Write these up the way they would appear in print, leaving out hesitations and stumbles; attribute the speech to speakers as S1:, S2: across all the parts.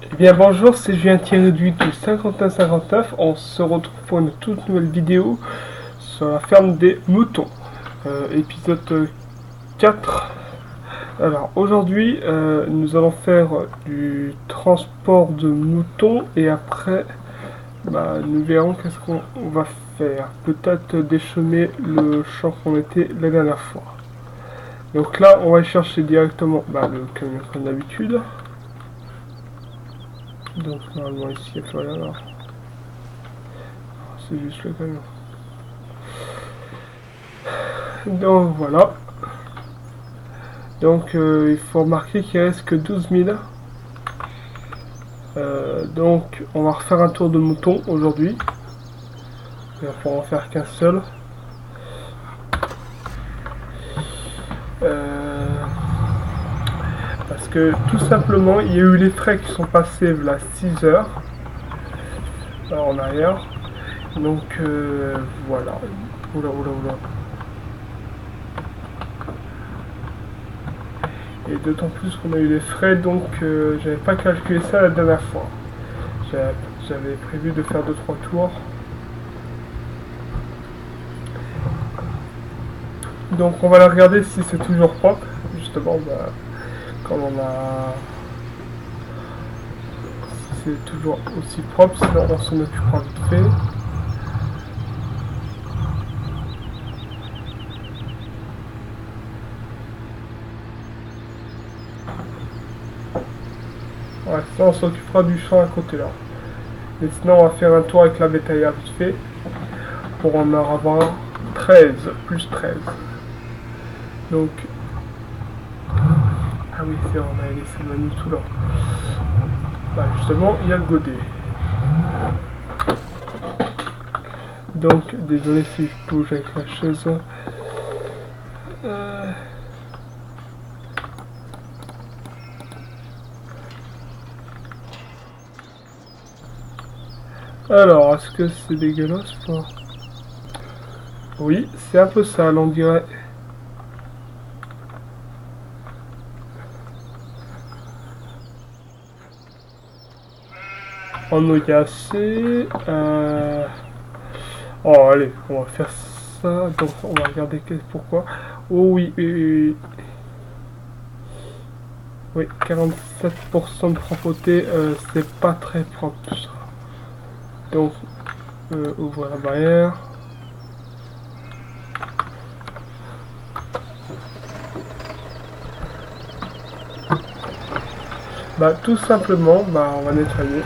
S1: Eh bien bonjour, c'est Julien Thierry du 5159. On se retrouve pour une toute nouvelle vidéo sur la ferme des moutons. Épisode 4. Alors aujourd'hui, nous allons faire du transport de moutons et après, nous verrons qu'est-ce qu'on va faire. Peut-être déchemer le champ qu'on était la dernière fois. Donc là, on va chercher directement le camion comme d'habitude. Donc normalement ici, il n'y a plus rien. Alors, c'est juste le camion. Donc voilà. Donc il faut remarquer qu'il reste que 12 000. Donc on va refaire un tour de mouton aujourd'hui. Il va falloir en faire qu'un seul. Euh, Parce que tout simplement il y a eu les frais qui sont passés là 6 heures en arrière. Donc voilà. Oula oula oula. Et d'autant plus qu'on a eu des frais, donc j'avais pas calculé ça la dernière fois. J'avais prévu de faire 2-3 tours. Donc on va la regarder si c'est toujours propre. Justement, quand on a... Si c'est toujours aussi propre, sinon on s'en occupera vite fait. Ouais, ça on s'occupera du champ à côté là. Mais sinon on va faire un tour avec la bétaillère vite fait. Pour en avoir 13, plus 13. Donc... Ah oui, c'est vrai, on avait laissé Manu tout là. Justement, il y a le godet. Donc, désolé si je bouge avec la chaise. Alors, est-ce que c'est dégueulasse pas? Oui, c'est un peu ça, on dirait. En a assez. Oh, allez, on va faire ça. Donc, on va regarder pourquoi. Oh oui, oui, oui. Oui, 47% de propreté, c'est pas très propre tout ça. Donc, ouvrir la barrière. Tout simplement, on va nettoyer.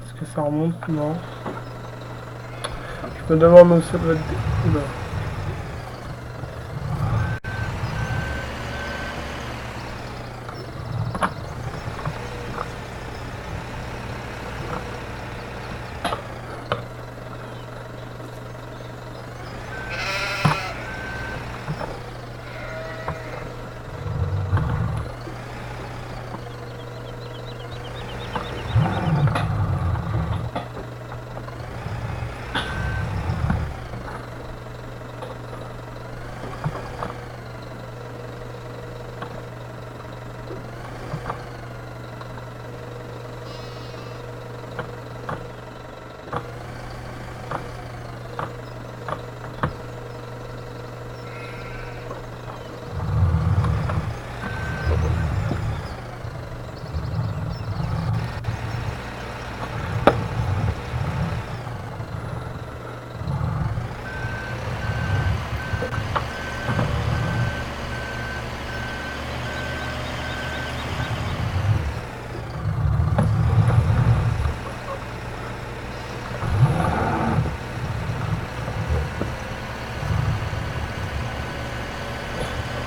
S1: Est-ce que ça remonte? Non. Je me demande où ça doit être. Oula.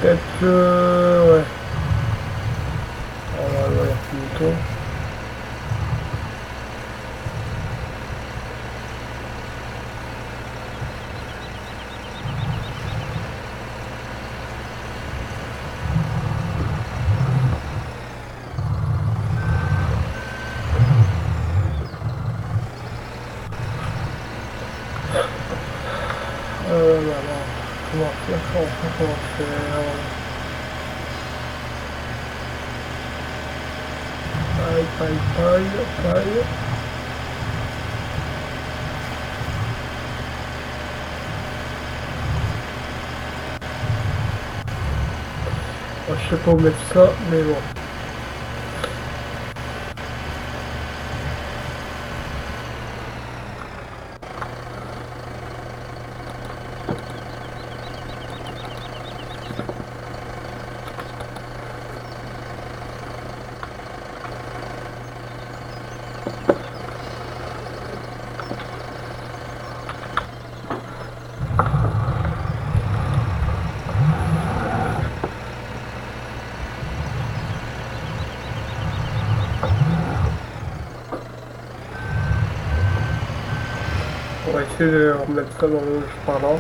S1: peut-être ouais. Alors, il y a plus de moutons. Voilà. Comment faire, comment faire. Paille. Je sais pas où mettre ça, mais bon. On va essayer de remettre ça dans le parlant.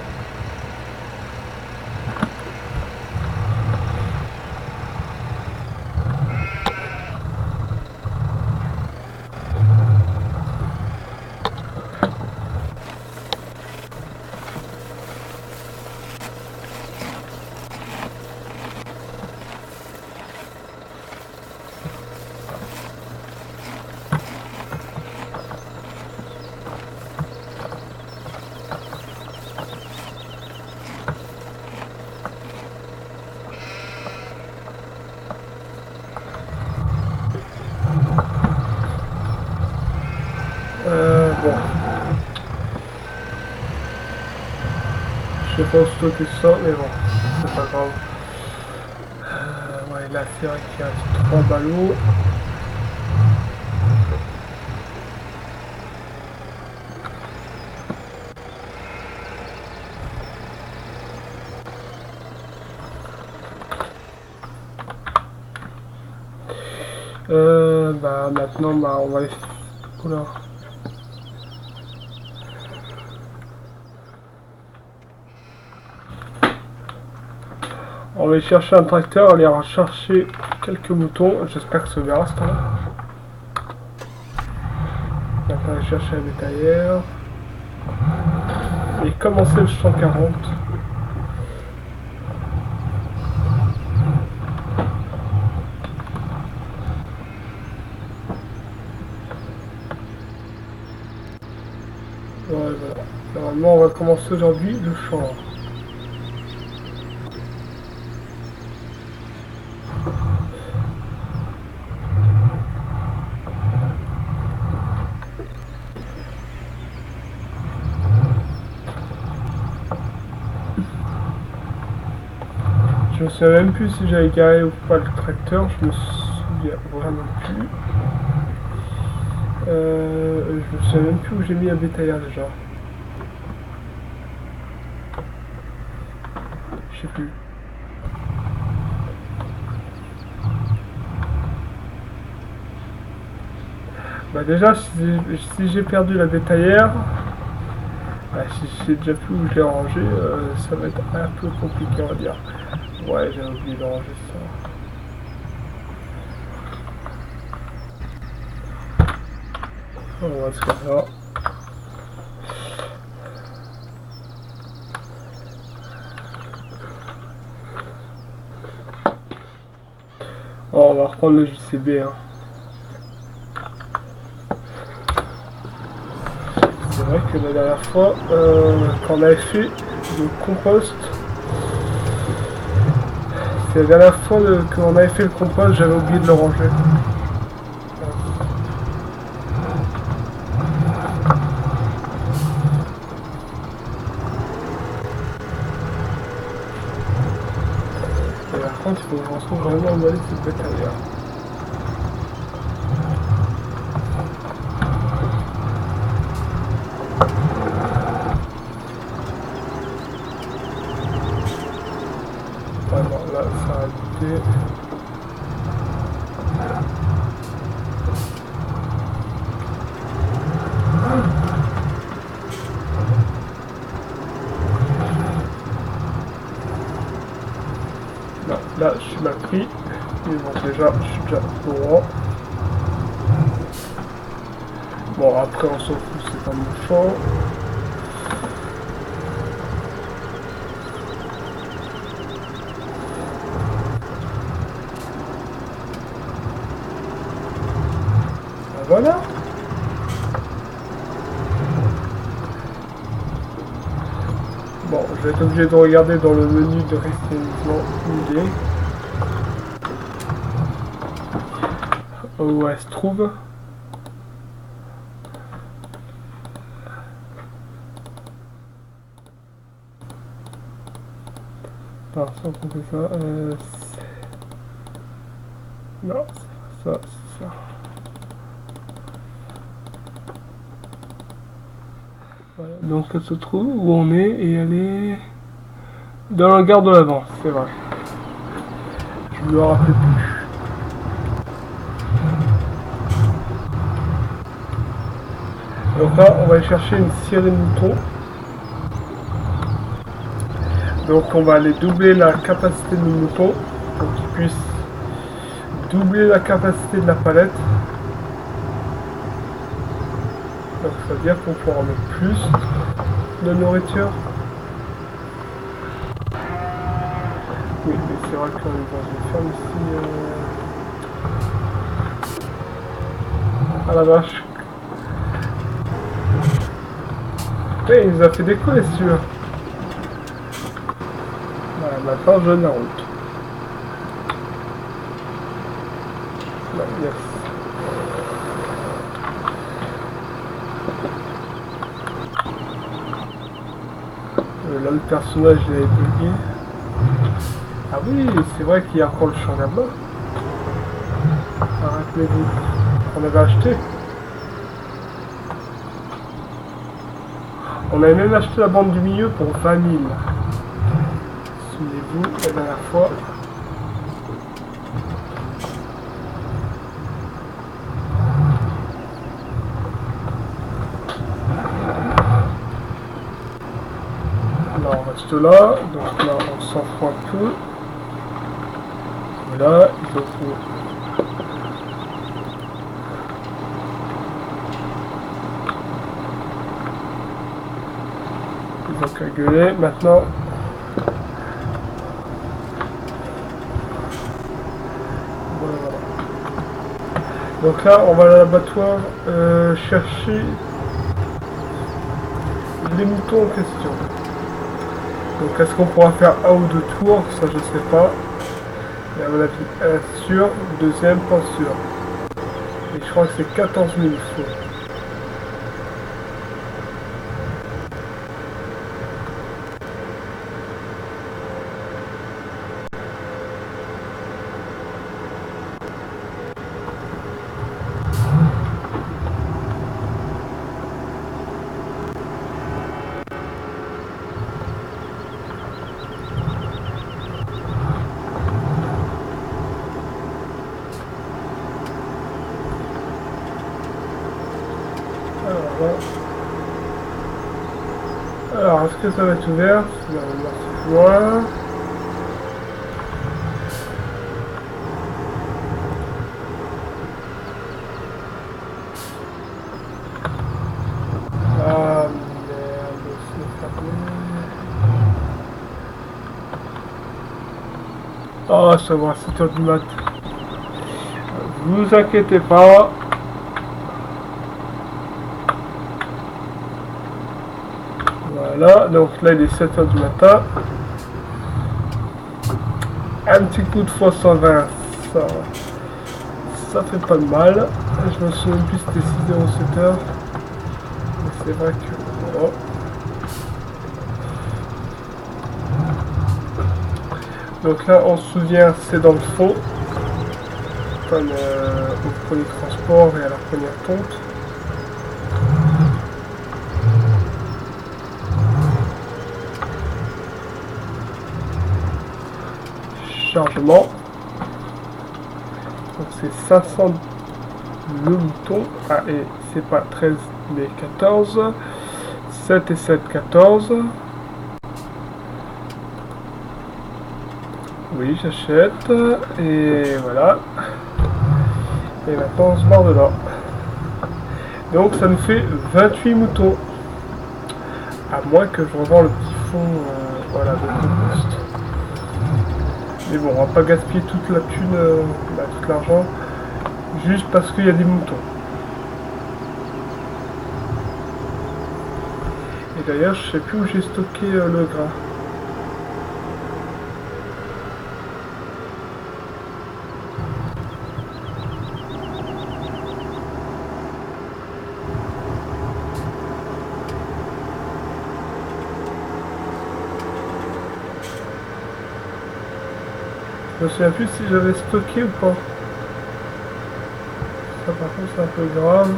S1: Bon. Je sais pas où stocker ça, mais bon, c'est pas grave. Ouais, là c'est vrai qu'il y a 3 ballots. Bah maintenant, bah on va les... Oula. On va aller chercher un tracteur, aller rechercher quelques moutons. J'espère que ça verra ce temps-là. On va aller chercher la bétaillère. Et commencer le 140. Ouais, voilà. Normalement, on va commencer aujourd'hui le champ. Je me souviens même plus si j'avais garé ou pas le tracteur, je me souviens vraiment plus. Je me souviens même plus où j'ai mis la bétaillère déjà. Je sais plus. Bah déjà, si j'ai perdu la bétaillère, bah, si je sais déjà plus où je l'ai rangé, ça va être un peu compliqué, on va dire. Ouais, j'ai oublié de ranger ça. On va se faire là. Oh, on va reprendre le JCB. Hein. C'est vrai que la dernière fois, quand on avait fait le compost, c'est la dernière fois qu'on avait fait le compost, j'avais oublié de le ranger. Et par contre, il faut que je retrouve vraiment emballé cette bétaillère. côté. Non, là je suis mal pris. Mais bon, déjà, je suis déjà droit. Bon, après on s'en fout, c'est pas mon champ. Voilà. Bon, je vais être obligé de regarder dans le menu de restauration idée. Où elle se trouve. Alors, si on compter ça, non, c'est ça, c'est ça. Voilà, donc elle se trouve où on est et elle est dans la gare de l'Avance, c'est vrai. Je me rappelle plus. Donc là, on va aller chercher une scierie de mouton. Donc on va aller doubler la capacité de nos moutons pour qu'ils puissent doubler la capacité de la palette. Donc ça veut dire qu'on pourra mettre plus de nourriture. Oui, mais c'est vrai qu'on est dans une ferme ici. Ah la vache. Ouais, il nous a fait décoller celui-là. Voilà, maintenant je la route. Là, yes. Là le personnage est bugué. Ah oui, c'est vrai qu'il y a encore le champ là-bas. Rappelez-vous, on avait acheté. On avait même acheté la bande du milieu pour 20 000. Souvenez-vous, la dernière fois. Là, on reste là. Donc là, on s'en fout un peu. Voilà, il faut... Ils ont qu'à gueuler. Maintenant... Voilà. Donc là, on va à l'abattoir chercher les moutons en question. Donc est-ce qu'on pourra faire un ou deux tours? Ça je sais pas. Et à mon avis, un sûr, deuxième pas sûr. Et je crois que c'est 14 000 il faut. Alors, est-ce que ça va être ouvert? Normalement, c'est loin. Ah merde, c'est fermé. Oh, ça va, 7h du mat. Vous inquiétez pas. Voilà, donc là il est 7h du matin. Un petit coup de fois 120, ça fait pas de mal. Je me souviens plus c'était 6,07h. Mais c'est vrai que... Oh. Donc là on se souvient, c'est dans le fond. Comme au premier transport et à la première ponte. Chargement. c'est 500 le mouton. Ah, et c'est pas 13 mais 14. 7 et 7, 14. Oui, j'achète. Et voilà. Et maintenant on se barre de là. Donc ça nous fait 28 moutons. À moins que je revends le petit fond voilà, de compost. Mais bon, on va pas gaspiller toute la thune, tout l'argent, juste parce qu'il y a des moutons. Et d'ailleurs, je sais plus où j'ai stocké le gras. Je me souviens plus si j'avais stocké ou pas. Ça par contre c'est un peu grave.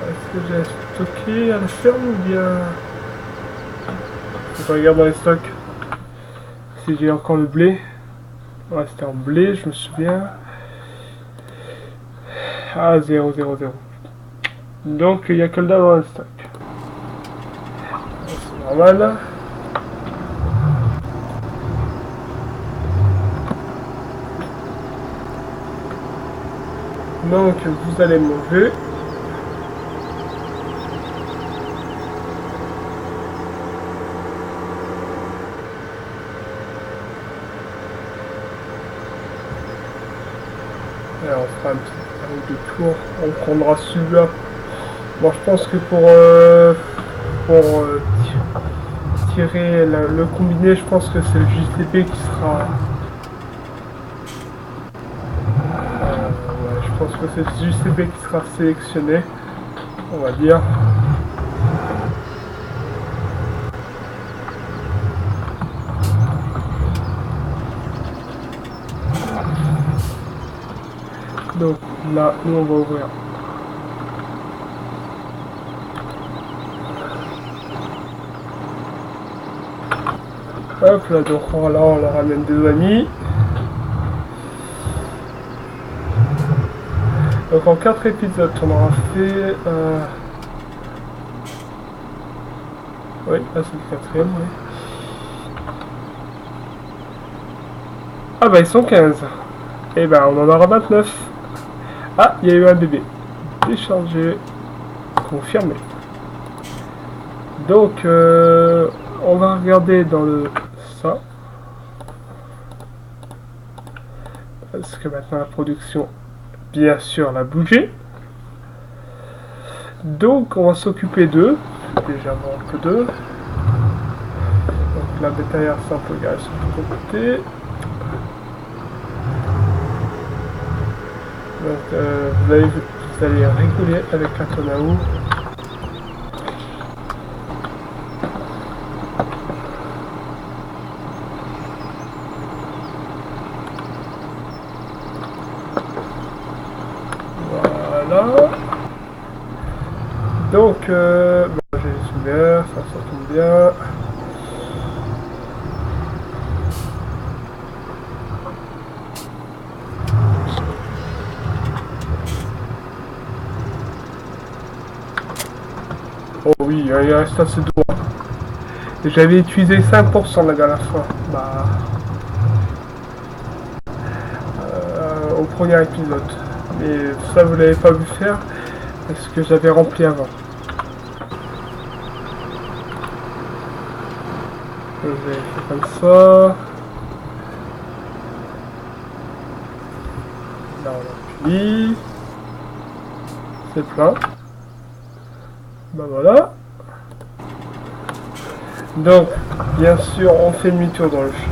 S1: Est-ce que j'ai stocké à la ferme ou bien... Je regarde dans les stocks. Si j'ai encore le blé. Ouais, c'était en blé, je me souviens. Ah, 0, 0, 0. Donc il n'y a que le dalle dans le stock. C'est normal. Donc vous allez manger. Et on fera un petit tour. On prendra celui-là. Bon, je pense que pour tirer le combiné, je pense que c'est le JCP qui sera... ouais, je pense que c'est le JCP qui sera sélectionné, on va dire. Donc là, nous on va ouvrir. Hop là, donc là on leur ramène des amis. Donc en 4 épisodes, on aura fait... Oui, là c'est le quatrième, oui. Ah bah ils sont 15. Et ben on en aura 29. Ah, il y a eu un bébé. Déchargé. Confirmé. Donc on va regarder dans le... ça. Parce que maintenant la production... bien sûr la bougé. Donc on va s'occuper d'eux. Déjà bon que d'eux. Donc la bétaillère simple gaz sur le côté. Donc vous allez rigoler avec la tonne à eau. Voilà. Donc bon, j'ai les ouverts, ça tombe bien. Oh oui, il reste assez d'eau. J'avais utilisé 5% la dernière fois. Bah, au premier épisode. Mais ça, vous l'avez pas vu faire parce que j'avais rempli avant. Je vais faire comme ça. Là, on appuie. C'est plein. Ben voilà. Donc, bien sûr, on fait demi-tour dans le champ.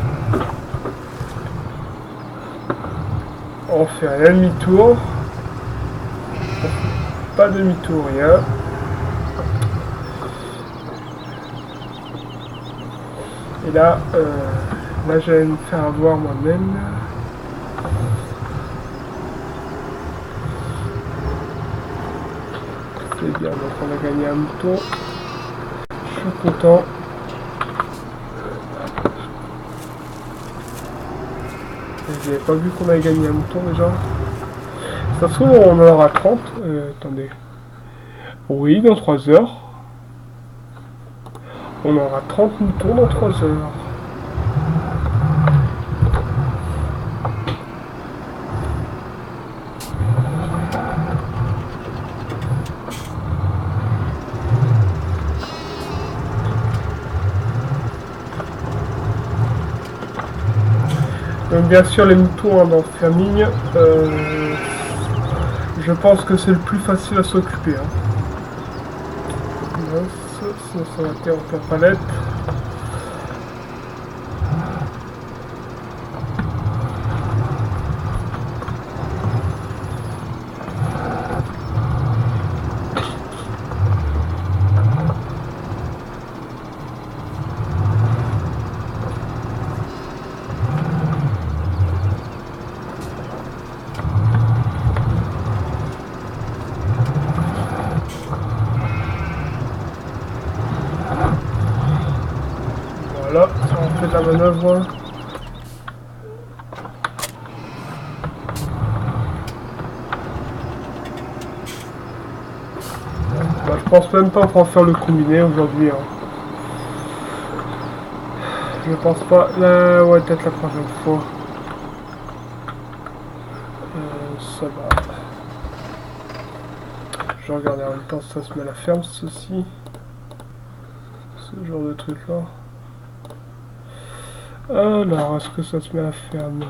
S1: On fait un demi-tour. Pas demi-tour, rien. Et là, là, j'allais me faire avoir moi-même. C'est bien, donc on a gagné un mouton. Je suis content. Je n'avais pas vu qu'on avait gagné un mouton déjà. Ça se trouve, on en aura 30. Attendez. Oui, dans 3 heures. On aura 30 moutons dans 3 heures. Donc bien sûr les moutons dans Farming, je pense que c'est le plus facile à s'occuper. Hein. Sinon ça va être en faire palette. Voilà, ça on fait de la manœuvre. Bah, je pense même pas qu'on va faire le combiné aujourd'hui. Hein. Je pense pas. Là, ouais, peut-être la prochaine fois. Ça va. Je vais regarder en même temps si ça se met à la ferme, ceci. Ce genre de truc là. Alors, est-ce que ça se met à la ferme?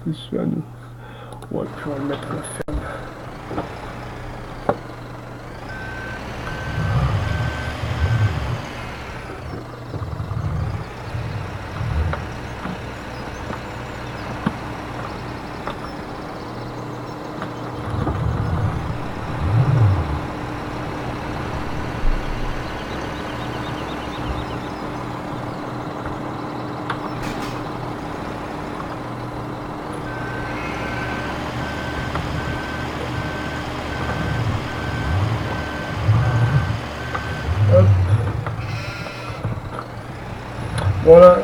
S1: C'est celui à nous. Ouais, puis on va le mettre à la ferme. Hop. Voilà.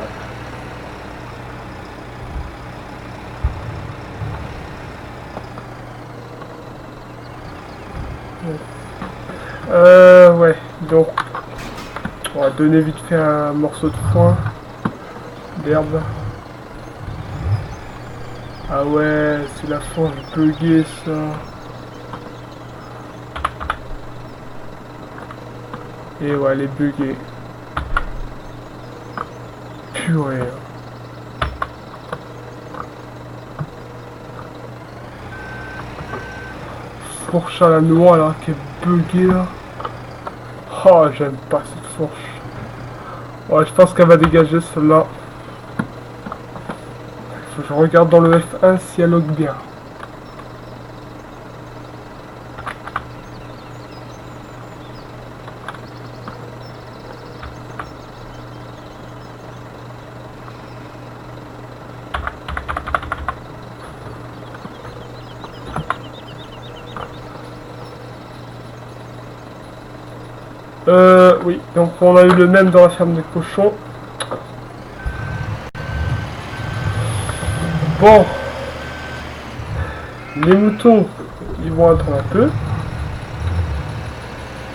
S1: Ouais, donc on va donner vite fait un morceau de foin, d'herbe. Ah ouais, c'est la forge buggée ça. Et ouais, elle est buggée. Purée. Fourche à la noix là, qui est buggée là. Oh, j'aime pas cette fourche. Ouais, je pense qu'elle va dégager celle-là. Faut que je regarde dans le F1 si elle log bien. Oui, donc on a eu le même dans la ferme des cochons. Bon, les moutons, ils vont attendre un peu.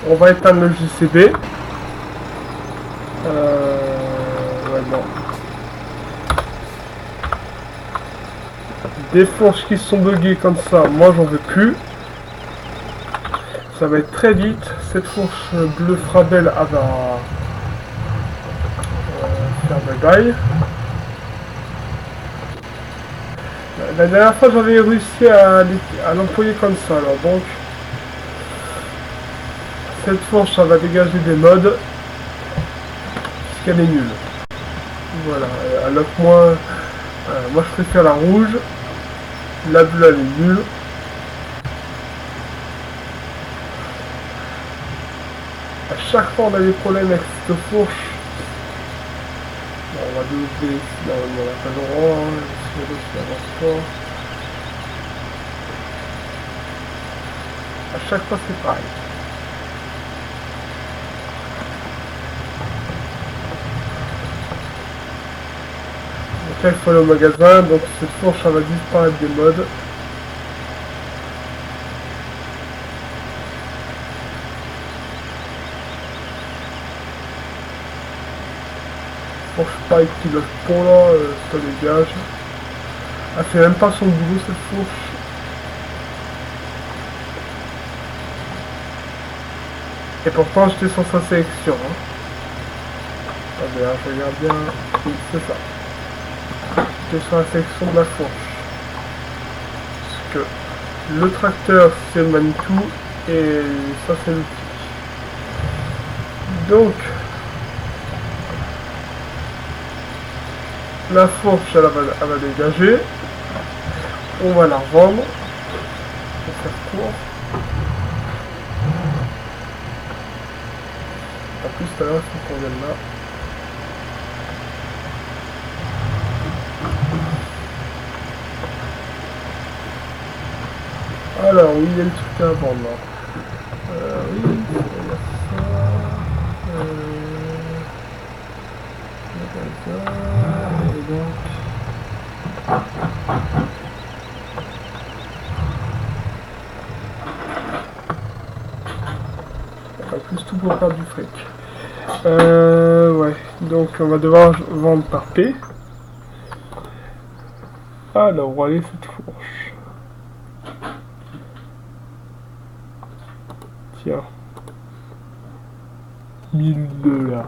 S1: On va éteindre le JCB. Ouais, bon. Des fourches qui sont buggées comme ça, moi j'en veux plus. Ça va être très vite. Cette fourche bleu Frabel va faire bye bye. La dernière fois j'avais réussi à l'employer comme ça, alors donc cette fourche ça va dégager des modes puisqu'elle est nulle. Voilà, alors que moi je préfère la rouge, la bleue elle est nulle. À chaque fois on a des problèmes avec cette fourche. Bon, on va doubler ici dans la page orange, si avance pas. À chaque fois c'est pareil. Là, il faut aller au magasin, donc cette fourche, ça va disparaître des modes. Fourche paille qui le pont là, ça dégage. Elle fait même pas son boulot cette fourche. Et pourtant j'étais sur sa sélection. Hein. Attendez, je regarde bien. Oui, c'est ça. J'étais sur la sélection de la fourche. Parce que le tracteur c'est le Manitou et ça c'est l'outil. Donc la fourche elle va dégager. On va la revendre. Pour faire court. En plus tout à l'heure il faut qu'on vienne là. Alors oui, il y a le truc à vendre là. Oui, il y a ça. Et donc. En plus tout pour faire du fric. Ouais, donc on va devoir vendre par P. Alors, on va aller cette fourche. Tiens. 1000 $.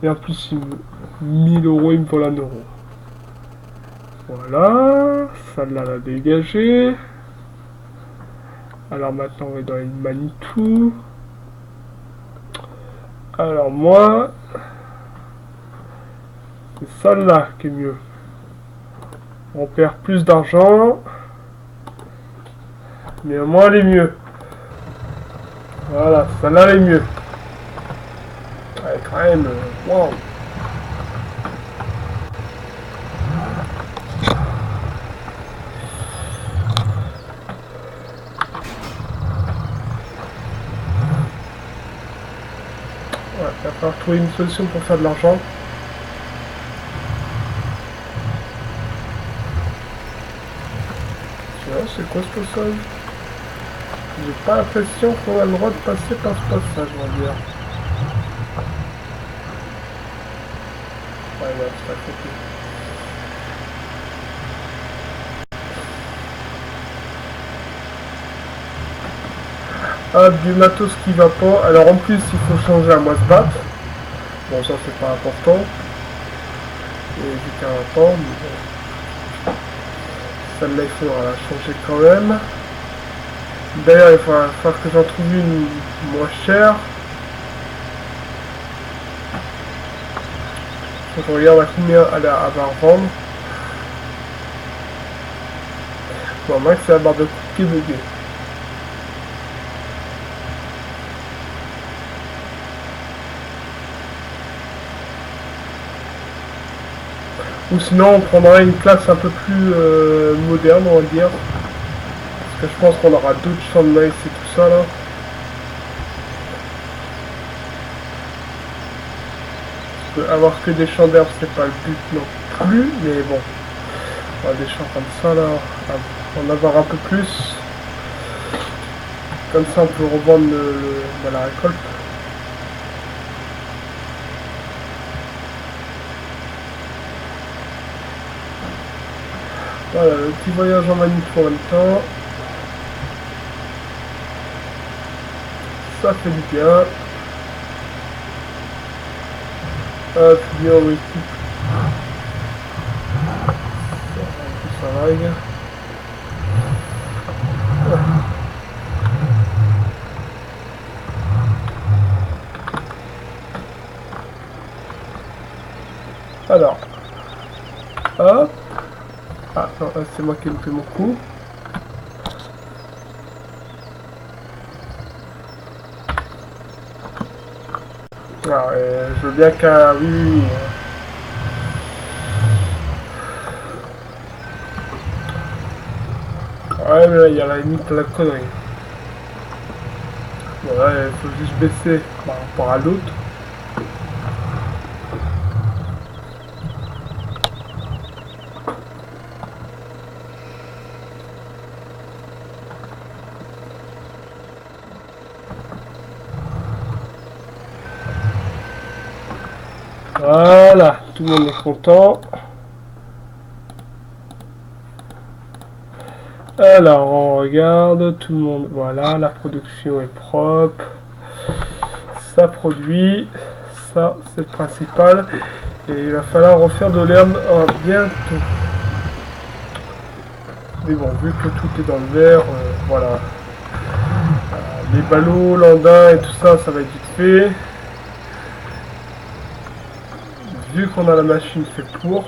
S1: Et en plus, il me... 1000 €, il me faut 1 €. Voilà. Celle-là, la dégager. Alors maintenant, on va dans une Manitou. Alors moi, c'est celle-là qui est mieux. On perd plus d'argent, mais au moins elle est mieux. Voilà, celle-là elle est mieux. Ouais, quand même, wow. Ouais, il va falloir trouver une solution pour faire de l'argent. C'est quoi ce passage? J'ai pas l'impression qu'on a le droit de passer par ce passage, on va dire. Ouais, non, c'est à côté. Ah, du matos qui va pas. Alors en plus, il faut changer à moi se battre. Bon, ça c'est pas important. Et vu qu'un rapport, mais bon. Celle-là, il faudra la changer quand même. D'ailleurs, il va falloir que j'en trouve une moins chère. Faut qu'on regarde à combien elle va revendre. Bon, moins que c'est la barre de coupe qui est buguée. Ou sinon, on prendra une classe un peu plus moderne, on va dire. Parce que je pense qu'on aura d'autres champs de maïs et tout ça, là. Parce que avoir que des champs d'herbe, c'est pas le but non plus, mais bon. On a des champs comme ça, là. En avoir un peu plus. Comme ça, on peut revendre la récolte. Voilà, le petit voyage en Manitou en même temps. Ça fait du bien. Ah, c'est bien, oui. Ça vague. Alors. Hop. Ah non, c'est moi qui me fais mon coup. Alors, je veux bien qu'à... Oui, oui. Ouais, mais là, il y a la limite de la connerie. Bon, là, il faut juste baisser par rapport à l'autre. Voilà, tout le monde est content. Alors, on regarde, tout le monde, voilà, la production est propre. Ça produit, ça c'est le principal. Et il va falloir refaire de l'herbe bientôt. Mais bon, vu que tout est dans le vert, voilà. Les ballots, l'andin et tout ça, ça va être vite fait. Vu qu'on a la machine fait pour.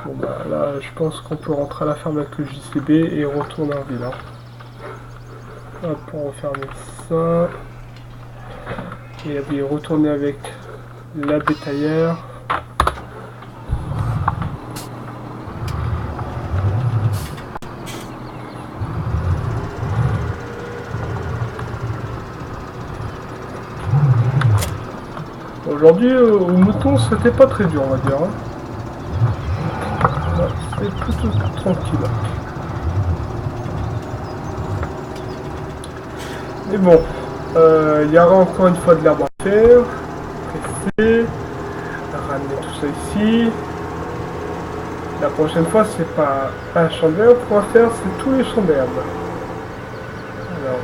S1: Bon bah là, je pense qu'on peut rentrer à la ferme avec le JCB et retourner en ville. Hop, on refermer ça. Et puis retourner avec la bétaillère. Aujourd'hui, au mouton, c'était pas très dur, on va dire. C'est plutôt tranquille. Mais bon, il y aura encore une fois de l'herbe à faire. Presser. Ramener tout ça ici. La prochaine fois, c'est pas un champ d'herbe qu'on va faire, c'est tous les champs d'herbe. Alors,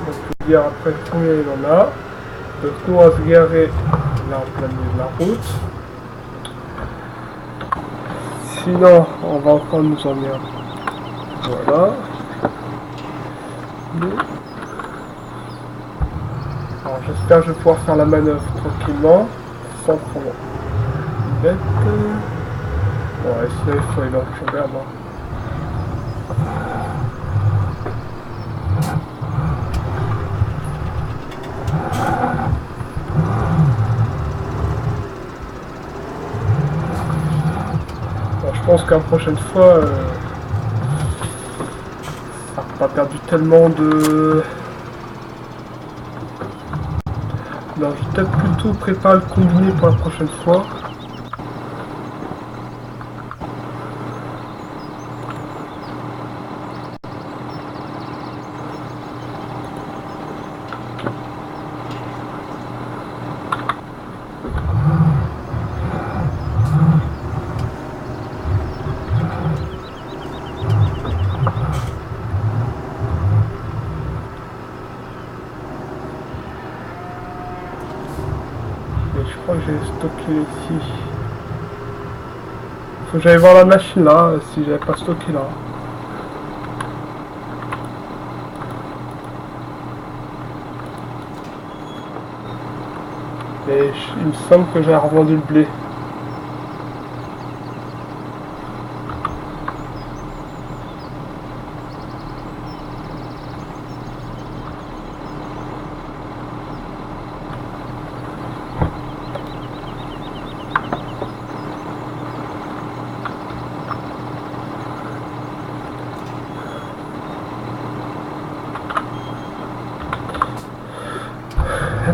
S1: on peut dire après combien il en a. Donc nous, on va se garer là en plein milieu de la route. Sinon, on va encore nous emmerder. Voilà. Alors j'espère que je vais pouvoir faire la manœuvre tranquillement, sans prendre une bête. Bon, et sinon il faut aller dans le champ d'herbe. Je pense qu'à la prochaine fois, ça n'a pas perdu tellement de... Non, je vais peut-être plutôt préparer le combiné pour la prochaine fois. Je crois que j'ai stocké ici. Faut que j'aille voir la machine là, si j'avais pas stocké là. Et il me semble que j'ai revendu le blé.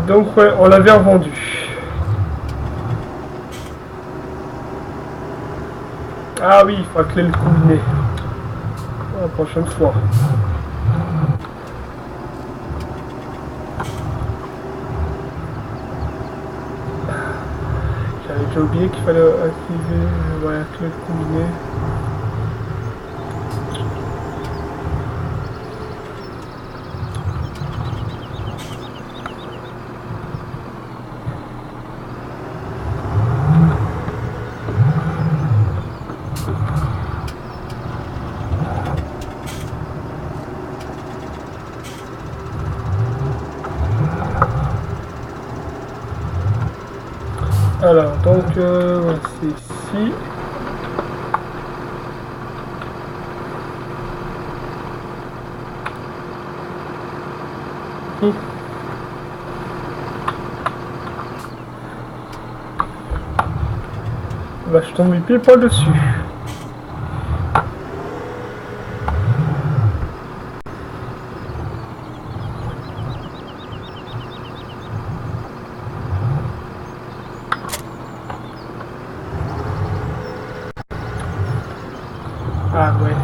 S1: Donc ouais, on l'avait revendu. Ah oui, il faut clé le combiné. La prochaine fois. J'avais déjà oublié qu'il fallait activer la clé le combiné. Alors, donc, c'est ici. Bah, je tombe pile poil dessus. Ah ouais.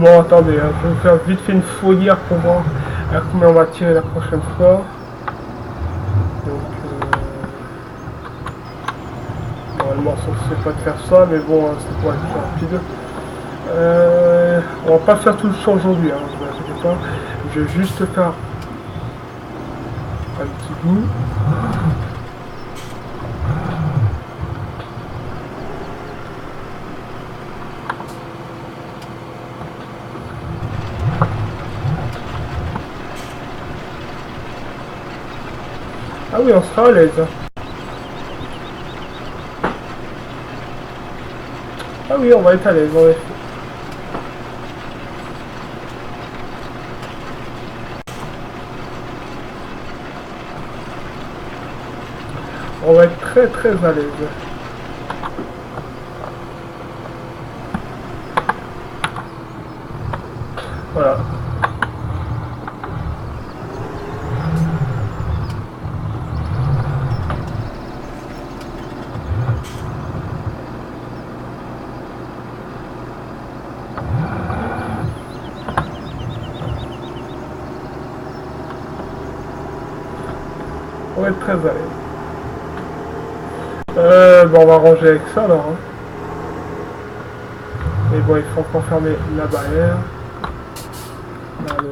S1: Bon, attendez, hein, je vais vous faire vite fait une fouillière pour voir à combien on va tirer la prochaine fois. Donc, normalement, ça ne sait pas de faire ça, mais bon, c'est pour être plus rapide. On va pas faire tout le champ aujourd'hui, hein, ne vous inquiétez pas. Je vais juste faire un petit bout. Ah oui, on sera à l'aise. Ah oui, on va être à l'aise, en effet. On va être très très à l'aise. Voilà. On va être très à l'aise. Bon, on va ranger avec ça alors. Hein. Mais bon, il faut encore fermer la barrière. Là, ouais.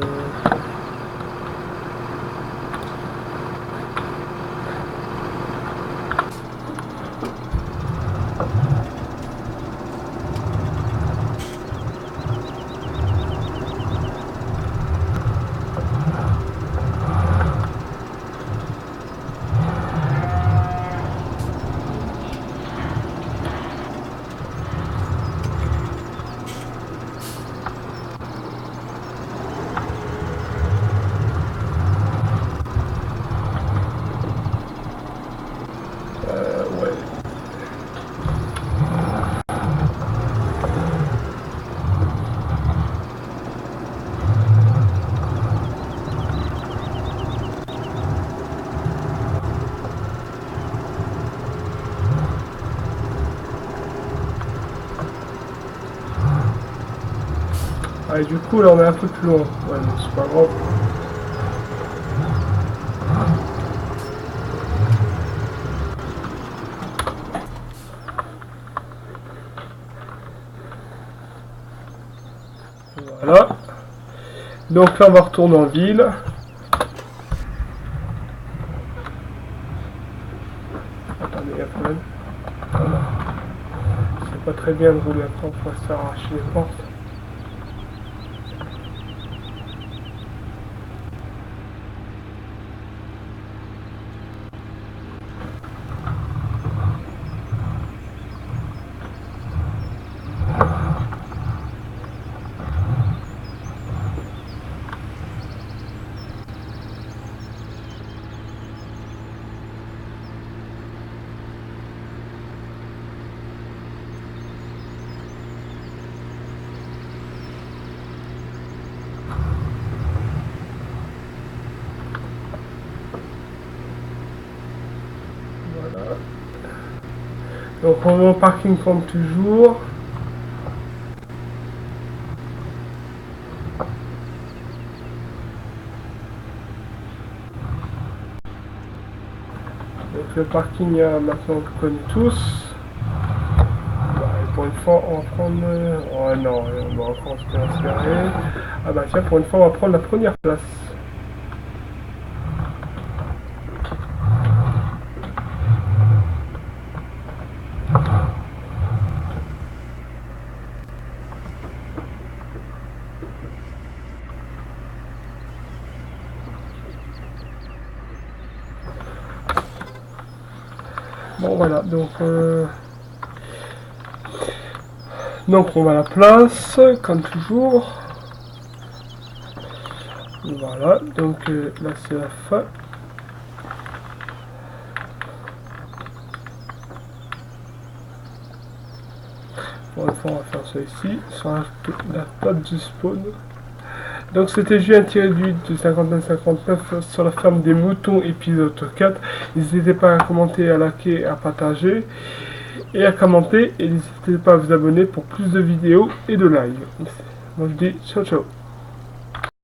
S1: Ah, et du coup, là, on est un peu plus loin. Ouais, mais c'est pas grave. Voilà. Donc là, on va retourner en ville. Attendez, il y a quand même. Voilà. C'est pas très bien de rouler après, on pourrait se faire arracher les portes. Donc on va au parking comme toujours. Donc le parking maintenant on le connaît tous. Bah, et pour une fois on va prendre... Oh non, on va encore se transférer. Ah bah tiens, pour une fois on va prendre la première place. Bon voilà, donc on va à la place, comme toujours. Voilà, donc là c'est la fin. Pour une fois on va faire ça ici, sur la table du spawn. Donc c'était Julien du 5959 sur la ferme des moutons épisode 4. N'hésitez pas à commenter, à liker, à partager et à commenter. Et n'hésitez pas à vous abonner pour plus de vidéos et de live. Moi je dis ciao ciao.